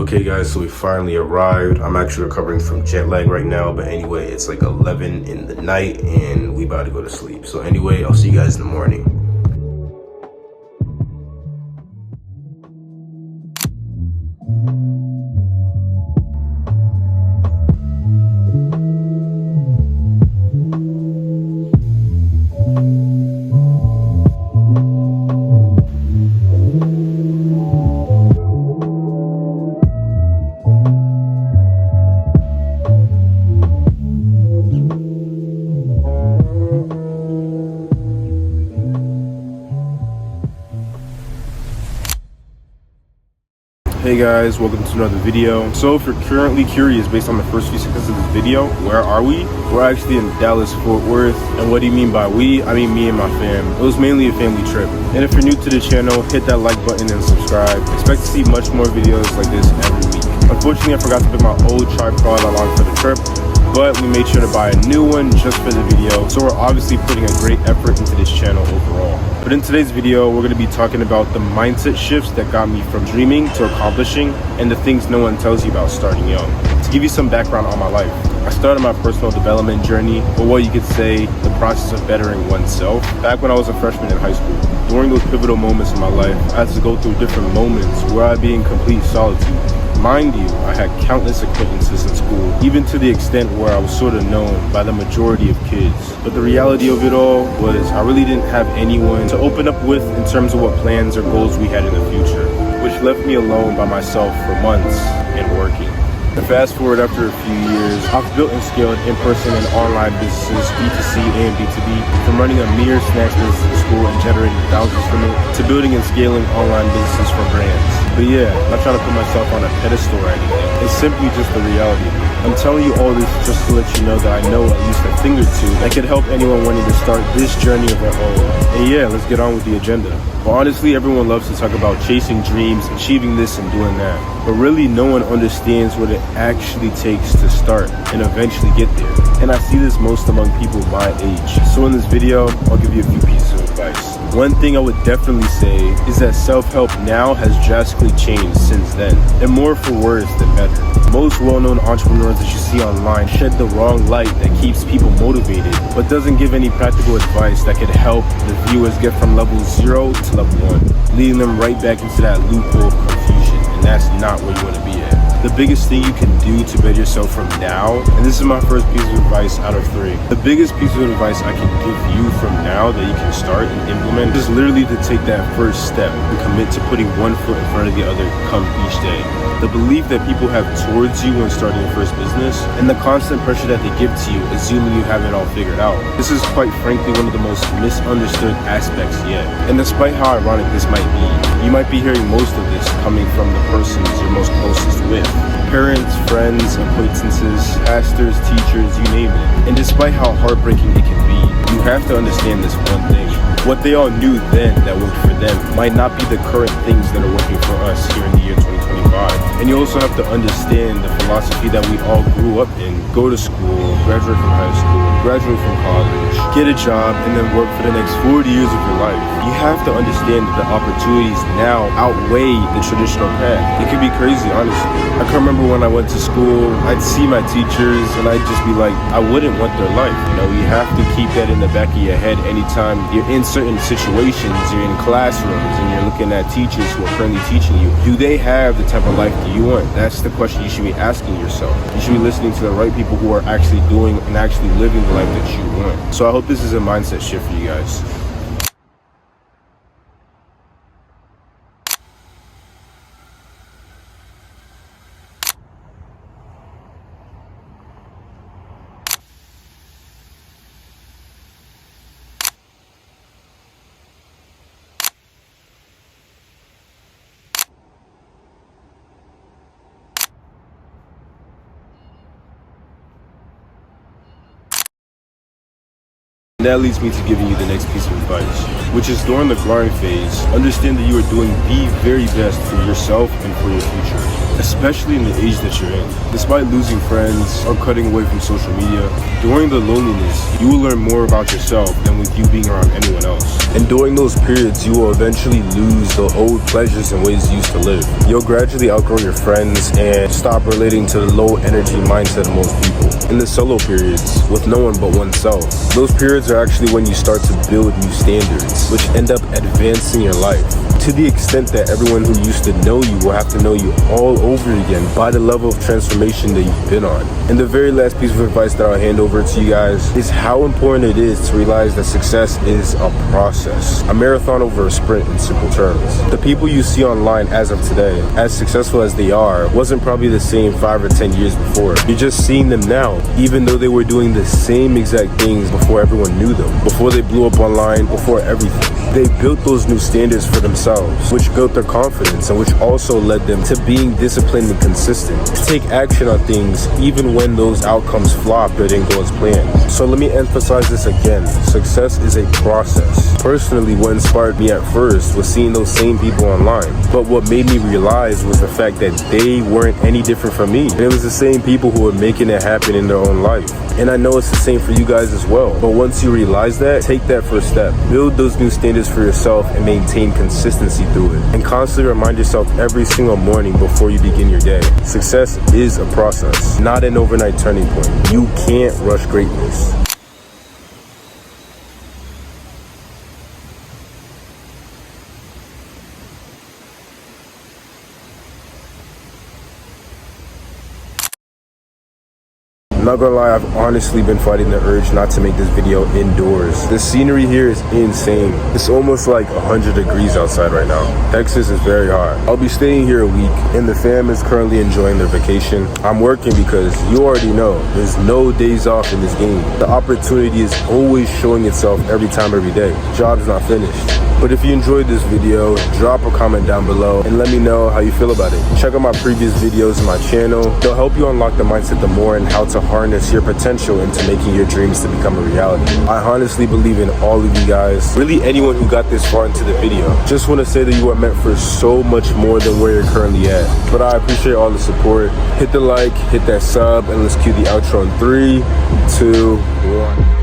Okay guys, so we finally arrived. I'm actually recovering from jet lag right now, but anyway, it's like 11 in the night and we about to go to sleep. So anyway, I'll see you guys in the morning. Hey guys, welcome to another video. So if you're currently curious based on the first few seconds of this video, where are we? We're actually in Dallas, Fort Worth. And what do you mean by we? I mean me and my fam. It was mainly a family trip. And if you're new to the channel, hit that like button and subscribe. Expect to see much more videos like this every week. Unfortunately, I forgot to bring my old tripod along for the trip, but we made sure to buy a new one just for the video. So we're obviously putting a great effort into this channel overall. But in today's video, we're going to be talking about the mindset shifts that got me from dreaming to accomplishing and the things no one tells you about starting young. To give you some background on my life, I started my personal development journey, or what you could say, the process of bettering oneself, back when I was a freshman in high school. During those pivotal moments in my life, I had to go through different moments where I'd be in complete solitude. Mind you, I had countless acquaintances in school, even to the extent where I was sort of known by the majority of kids. But the reality of it all was I really didn't have anyone to open up with in terms of what plans or goals we had in the future, which left me alone by myself for months and working. And fast forward after a few years, I've built and scaled in-person and online businesses, B2C and B2B, from running a mere snacks business in school and generating thousands from it, to building and scaling online businesses for brands. But yeah, I'm not trying to put myself on a pedestal or anything. It's simply just the reality. I'm telling you all this just to let you know that I know at least a thing or two that could help anyone wanting to start this journey of their own. And yeah, let's get on with the agenda. But honestly, everyone loves to talk about chasing dreams, achieving this and doing that. But really, no one understands what it actually takes to start and eventually get there. And I see this most among people my age. So in this video, I'll give you a few pieces of advice. One thing I would definitely say is that self-help now has drastically changed since then, and more for worse than better. Most well-known entrepreneurs that you see online shed the wrong light that keeps people motivated, but doesn't give any practical advice that could help the viewers get from level 0 to level 1, leading them right back into that loophole of confusion, and that's not where you want to be at. The biggest thing you can do to better yourself from now, and this is my first piece of advice out of 3, the biggest piece of advice I can give you from now that you can start and implement is literally to take that first step and commit to putting one foot in front of the other come each day. The belief that people have towards you when starting your first business, and the constant pressure that they give to you, assuming you have it all figured out. This is quite frankly one of the most misunderstood aspects yet. And despite how ironic this might be, you might be hearing most of this coming from the persons you're most closest with. Parents, friends, acquaintances, pastors, teachers, you name it. And despite how heartbreaking it can be, you have to understand this one thing. What they all knew then that worked for them might not be the current things that are working for us here in the year 2025. And you also have to understand the philosophy that we all grew up in. Go to school, graduate from high school, graduate from college, get a job, and then work for the next 40 years of your life. You have to understand that the opportunities now outweigh the traditional path. It can be crazy, honestly. I can remember when I went to school, I'd see my teachers and I'd just be like, I wouldn't want their life. You know, you have to keep that in the back of your head anytime you're in certain situations, you're in classrooms and you're looking at teachers who are currently teaching you. Do they have the type of life that you want? That's the question you should be asking yourself. You should be listening to the right people who are actually doing and actually living the life that you want. So I hope this is a mindset shift for you guys. That leads me to giving you the next piece of advice. which is during the grind phase. Understand that you are doing the very best for yourself and for your future, especially in the age that you're in. Despite losing friends or cutting away from social media, during the loneliness, you will learn more about yourself than with you being around anyone else. And during those periods, you will eventually lose the old pleasures and ways you used to live. You'll gradually outgrow your friends and stop relating to the low energy mindset of most people. In the solo periods, with no one but oneself, those periods are actually when you start to build new standards, which end up advancing your life, to the extent that everyone who used to know you will have to know you all over again by the level of transformation that you've been on. And the very last piece of advice that I'll hand over to you guys is how important it is to realize that success is a process, a marathon over a sprint in simple terms. The people you see online as of today, as successful as they are, wasn't probably the same 5 or 10 years before. You're just seeing them now, even though they were doing the same exact things before everyone knew them, before they blew up online, before everything. They built those new standards for themselves, which built their confidence and which also led them to being disciplined and consistent, to take action on things even when those outcomes flopped or didn't go as planned. So let me emphasize this again. Success is a process. Personally, what inspired me at first was seeing those same people online. But what made me realize was the fact that they weren't any different from me. It was the same people who were making it happen in their own life. And I know it's the same for you guys as well. But once you realize that, take that first step. Build those new standards for yourself and maintain consistency through it. And constantly remind yourself every single morning before you begin your day. Success is a process, not an overnight turning point. You can't rush greatness. Not gonna lie, I've honestly been fighting the urge not to make this video indoors. The scenery here is insane. It's almost like 100 degrees outside right now. Texas is very hot. I'll be staying here a week and the fam is currently enjoying their vacation. I'm working because you already know there's no days off in this game. The opportunity is always showing itself every time, every day. Job's not finished. But if you enjoyed this video, drop a comment down below and let me know how you feel about it. Check out my previous videos on my channel. They'll help you unlock the mindset the more and how to harness your potential into making your dreams to become a reality. I honestly believe in all of you guys, really anyone who got this far into the video. Just want to say that you are meant for so much more than where you're currently at. But I appreciate all the support. Hit the like, hit that sub, and let's cue the outro in 3, 2, 1.